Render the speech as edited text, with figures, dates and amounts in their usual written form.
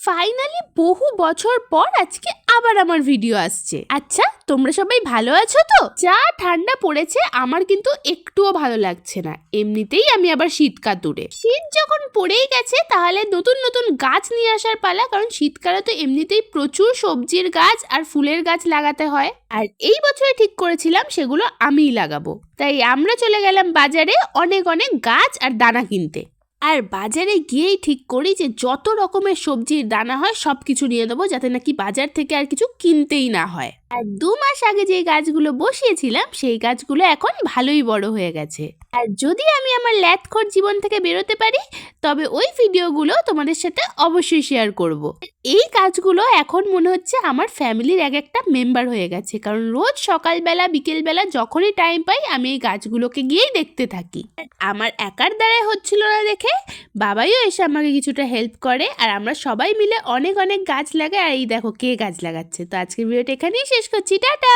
Finally বহু বছর পর আজকে আবার আমার ভিডিও আসছে। আচ্ছা, তোমরা সবাই ভালো আছো তো? যা ঠান্ডা পড়েছে আমার কিন্তু একটুও ভালো লাগছে না। এমনিতেই আমি আবার শীতকাতুরে। শীত যখন পড়েই গেছে তাহলে নতুন নতুন গাছ নিয়ে আসার পালা, কারণ শীতকালে তো এমনিতেই প্রচুর সবজির গাছ আর ফুলের গাছ লাগাতে হয়। আর এই বছরে ঠিক করেছিলাম সেগুলো আমিই লাগাবো। তাই আমরা চলে গেলাম বাজারে অনেক অনেক গাছ আর দানা কিনতে। আর বাজারে গিয়েই ঠিক করি যে যত রকমের সবজির দানা হয় সব কিছু নিয়ে দেবো, যাতে নাকি বাজার থেকে আর কিছু কিনতেই না হয়। আর 2 মাস আগে যে গাছগুলো বসিয়েছিলাম সেই গাছগুলো এখন ভালোই বড় হয়ে গেছে। আর যদি আমি আমার ল্যাথখোর জীবন থেকে বেরোতে পারি তবে ওই ভিডিওগুলো তোমাদের সাথে অবশ্যই শেয়ার করব। এই কাজগুলো এখন মনে হচ্ছে আমার ফ্যামিলির এক একটা মেম্বার হয়ে গেছে, কারণ রোজ সকালবেলা বিকেলবেলা যখনই টাইম পাই আমি এই গাছগুলোকে গিয়েই দেখতে থাকি। আমার একার দ্বারাই হচ্ছিল না দেখে বাবাইও এসে আমাকে কিছুটা হেল্প করে, আর আমরা সবাই মিলে অনেক অনেক গাছ লাগাই। আর এই দেখো কে গাছ লাগাচ্ছে। তো আজকের ভিডিওটা এখানেই শেষ করছি, টাটা।